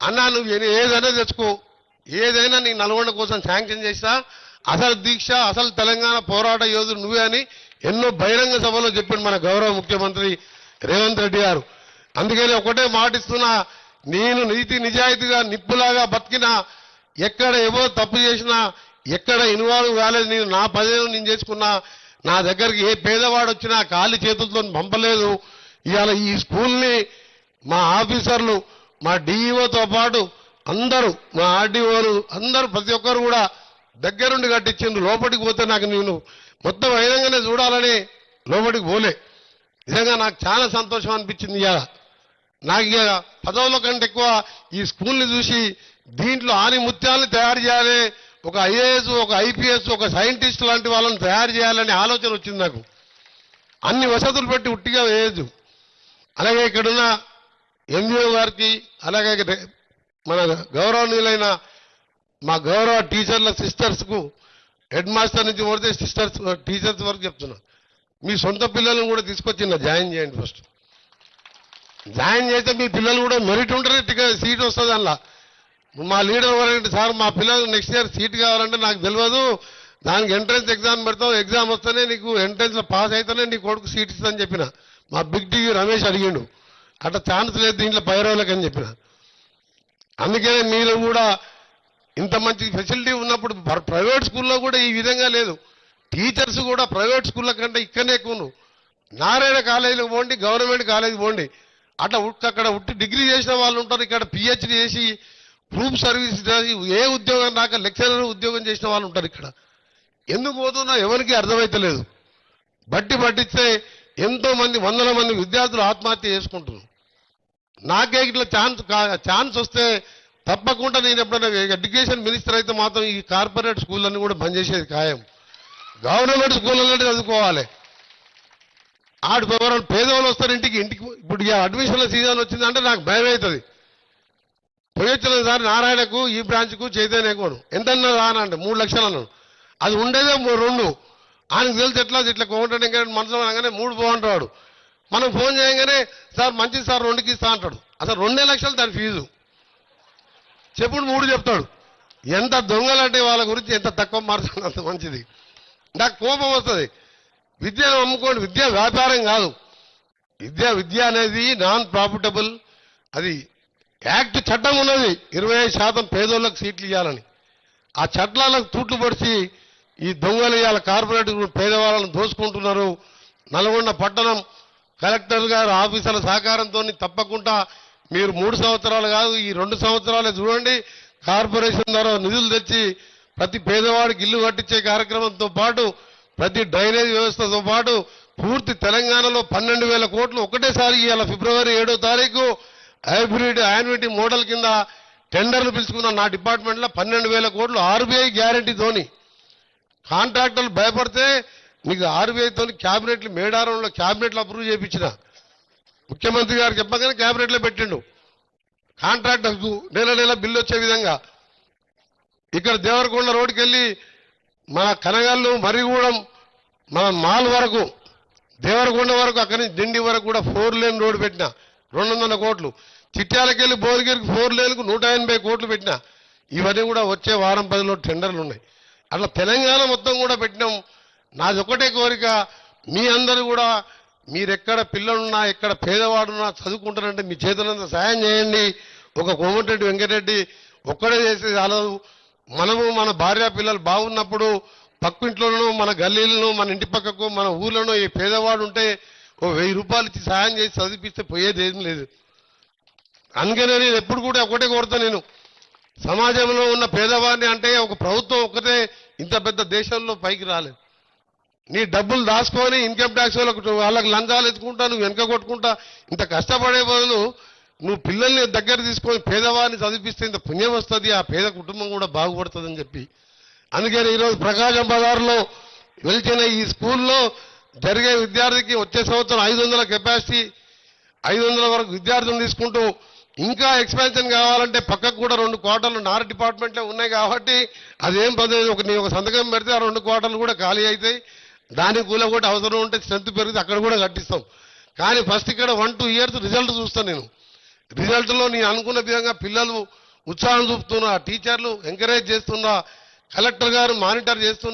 అన్నా నువ్వు ఏదైనా తెచ్చుకో, ఏదైనా నీ నల్గొండ కోసం శాంక్షన్ చేసినా అసలు దీక్ష అసలు తెలంగాణ పోరాట యోధుడు నువ్వే అని ఎన్నో బహిరంగ సభలో చెప్పాడు మన గౌరవ ముఖ్యమంత్రి రేవంత్ రెడ్డి గారు. అందుకని ఒకటే మాటిస్తున్నా, నేను నీతి నిజాయితీగా నిప్పులాగా బతికినా, ఎక్కడ ఏవో తప్పు చేసినా, ఎక్కడ ఇన్వాల్వ్ కాలేదు, నేను నా పదేళ్ళు నేను చేసుకున్నా, నా దగ్గరికి ఏ పేదవాడు వచ్చినా ఖాళీ చేతులతో పంపలేదు. ఇవాళ ఈ స్కూల్ని మా ఆఫీసర్లు, మా డిఈఓతో పాటు అందరూ, మా ఆర్డీఓలు అందరూ ప్రతి ఒక్కరు కూడా దగ్గరుండి కట్టించిండ్రు. లోపలికి పోతే నాకు నేను మొత్తం అయినంగానే చూడాలని లోపలికి పోలే. నిజంగా నాకు చాలా సంతోషం అనిపించింది. ఇవాళ నాకు ఇక పదవుల కంటే ఎక్కువ ఈ స్కూల్ని చూసి దీంట్లో ఆని ముత్యాలను తయారు చేయాలి, ఒక ఐఏఎస్, ఒక ఐపీఎస్, ఒక సైంటిస్ట్ లాంటి వాళ్ళని తయారు చేయాలనే ఆలోచన వచ్చింది నాకు. అన్ని వసతులు పెట్టి ఉట్టిగా వేయదు. అలాగే ఇక్కడున్న ఎంఈఓ గారికి, అలాగే మన గౌరవనీయులైన మా గౌరవ టీచర్ల సిస్టర్స్కు, హెడ్ మాస్టర్ నుంచి కొడితే సిస్టర్స్ టీచర్స్ వరకు చెప్తున్నా, మీ సొంత పిల్లలను కూడా తీసుకొచ్చి జాయిన్ చేయండి. ఫస్ట్ జాయిన్ చేస్తే మీ పిల్లలు కూడా మెరిట్ ఉంటేనే సీట్ వస్తుంది. అందులో మా లీడర్ ఎవరంటే, సార్ మా పిల్లలు నెక్స్ట్ ఇయర్ సీట్ కావాలంటే నాకు తెలియదు, దానికి ఎంట్రన్స్ ఎగ్జామ్ పెడతావు, ఎగ్జామ్ వస్తేనే నీకు ఎంట్రన్స్లో పాస్ అయితేనే నీ కొడుకు సీట్ ఇస్తుందని చెప్పిన. మా బిగ్ టీవీ రమేష్ అడిగిండు, అట్లా ఛాన్స్ లేదు దీంట్లో పైరవులకు అని చెప్పిన. అందుకనే మీరు కూడా ఇంత మంచి ఫెసిలిటీ ఉన్నప్పుడు ప్రైవేట్ స్కూల్లో కూడా ఈ విధంగా లేదు. టీచర్స్ కూడా ప్రైవేట్ స్కూళ్ళ కంటే ఇక్కడనే ఎక్కువ. నారాయణ కాలేజీకి పోండి, గవర్నమెంట్ కాలేజీకి పోండి, అట్లా అక్కడ ఉట్టి డిగ్రీ చేసిన వాళ్ళు ఉంటారు, ఇక్కడ పిహెచ్డీ చేసి ప్రూఫ్ సర్వీస్ చేసి ఏ ఉద్యోగం రాక లెక్చరర్ ఉద్యోగం చేసిన వాళ్ళు ఉంటారు. ఇక్కడ ఎందుకు పోతున్నా ఎవరికి అర్థమైతలేదు. పట్టిస్తే ఎంతో మంది, వందల మంది విద్యార్థులు ఆత్మహత్య చేసుకుంటున్నారు. నాకే ఇట్లా ఛాన్స్ వస్తే తప్పకుండా నేను ఎప్పుడైనా ఎడ్యుకేషన్ మినిస్టర్ అయితే మాత్రం ఈ కార్పొరేట్ స్కూళ్ళన్నీ కూడా బంద్ చేసేది ఖాయం. గవర్నమెంట్ స్కూళ్ళనే చదువుకోవాలి. ఎవరైనా పేదవాళ్ళు వస్తారు ఇంటికి. ఇప్పుడు ఈ అడ్మిషన్ల సీజన్ వచ్చిందంటే నాకు భయం అవుతుంది. పోయొచ్చిన సార్ నారాయణకు, ఈ బ్రాంచ్కు, చైతన్యకు ఎంతన్నా రానంటే 3 లక్షలు అన్నాను. అది ఉండేదే 2. ఆయనకు తెలిసి ఇట్లా కోమంటాడు. ఇంకా మనసులో అనగానే 3 పోంటాడు. మనం ఫోన్ చేయగానే సార్ మంచిది సార్ 2కి ఇస్తా అంటాడు. అసలు 2 లక్షలు దాని ఫీజు. చెప్పుడు 3 చెప్తాడు. ఎంత దొంగలంటే వాళ్ళ గురించి ఎంత తక్కువ మార్చుకుంటే అంత మంచిది. నాకు కోపం వస్తుంది. విద్యను అమ్ముకోండి, విద్య వ్యాపారం కాదు. విద్య అనేది నాన్ ప్రాఫిటబుల్. అది యాక్ట్ చట్టం ఉన్నది, 25% పేదోళ్ళకి సీట్లు ఇవ్వాలని. ఆ చట్టాలకు తూట్లు పడిచి ఈ దొంగలు ఇవాళ కార్పొరేట్ పేదవాళ్ళను దోసుకుంటున్నారు. నల్గొండ పట్టణం కలెక్టర్ గారు ఆఫీసర్ల సహకారంతో తప్పకుండా మీరు 3 సంవత్సరాలు కాదు, ఈ 2 సంవత్సరాలే చూడండి. కార్పొరేషన్ ద్వారా నిధులు తెచ్చి ప్రతి పేదవాడికి ఇల్లు కట్టించే కార్యక్రమంతో పాటు, ప్రతి డ్రైనేజ్ వ్యవస్థతో పాటు పూర్తి తెలంగాణలో 12,000 కోట్లు ఒకటేసారి ఇవాళ ఫిబ్రవరి 7వ తారీఖు హైబ్రిడ్ యాన్యుటీ మోడల్ కింద టెండర్లు పిలుచుకున్న నా డిపార్ట్మెంట్లో 12,000 కోట్లు ఆర్బీఐ గ్యారంటీతోని. కాంట్రాక్టర్లు భయపడితే నీకు ఆర్బీఐతోని క్యాబినెట్లు, మేడారంలో క్యాబినెట్లు అప్రూవ్ చేయించిన ముఖ్యమంత్రి గారు చెప్పగానే క్యాబినెట్లో పెట్టిండు. కాంట్రాక్టర్కు నెల బిల్లు వచ్చే విధంగా. ఇక్కడ దేవరకొండ రోడ్డుకి వెళ్ళి మన కనగల్లు, మరిగూడెం, మన మాల్ వరకు, దేవరకొండ వరకు, అక్కడి నుంచి దిండి వరకు కూడా 4 లేన్ రోడ్డు పెట్టిన 200 కోట్లు. చిట్యాలకి వెళ్ళి భువనగిరికి 4 లేన్కు 180 కోట్లు పెట్టిన. ఇవన్నీ కూడా వచ్చే వారం 10లో టెండర్లు ఉన్నాయి. అట్లా తెలంగాణ మొత్తం కూడా పెట్టినాం. నాది ఒకటే కోరిక, మీ అందరూ కూడా మీరెక్కడ పిల్లలున్నా, ఎక్కడ పేదవాడున్నా చదువుకుంటారంటే మీ చేతులంతా సాయం చేయండి. ఒక కోమటిరెడ్డి వెంకటరెడ్డి ఒక్కడే చేసేది చాలదు. మనము మన భార్య పిల్లలు బాగున్నప్పుడు పక్కింట్లోనూ, మన గల్లీలను, మన ఇంటి పక్కకు, మన ఊర్లోనూ ఈ పేదవాడు ఉంటే ఓ 1000 రూపాయలు ఇచ్చి సాయం చేసి చదివిస్తే పోయేది ఏం లేదు. అందుకనే నేను ఎప్పుడు కూడా ఒకటే కోరుతా, నేను సమాజంలో ఉన్న పేదవాడిని అంటే ఒక ప్రభుత్వం ఒక్కటే ఇంత పెద్ద దేశంలో పైకి రాలేదు. నీ డబ్బులు దాచుకొని ఇన్కమ్ ట్యాక్స్ వాళ్ళకి లంచాలు ఎత్తుకుంటా, నువ్వు వెనక కొట్టుకుంటా, ఇంత కష్టపడే బదులు నువ్వు పిల్లల్ని దగ్గర తీసుకొని పేదవాడిని చదివిస్తే ఇంత పుణ్యం వస్తుంది, ఆ పేద కుటుంబం కూడా బాగుపడుతుందని చెప్పి. అందుకని ఈరోజు ప్రకాశం బజార్లో వెలిచిన ఈ స్కూల్లో జరిగే విద్యార్థికి వచ్చే సంవత్సరం 500 కెపాసిటీ, 500 వరకు విద్యార్థులను తీసుకుంటూ ఇంకా ఎక్స్పాన్షన్ కావాలంటే పక్కకు కూడా 2 క్వార్టర్లు నార్ డిపార్ట్మెంట్లో ఉన్నాయి కాబట్టి అదేం పద్ధతి. నీ ఒక సంతకం పెడితే ఆ 2 క్వార్టర్లు కూడా ఖాళీ అవుతాయి. దానికి కూడా ఒకటి అవసరం ఉంటే స్ట్రెంత్ పెరిగితే అక్కడ కూడా కట్టిస్తాం. కానీ ఫస్ట్ ఇక్కడ 1-2 ఇయర్స్ రిజల్ట్ చూస్తాను నేను. రిజల్ట్లో నేను అనుకున్న విధంగా పిల్లలు ఉత్సాహం చూపుతున్నా, టీచర్లు ఎంకరేజ్ చేస్తున్నా, కలెక్టర్ గారు మానిటర్ చేస్తున్నా.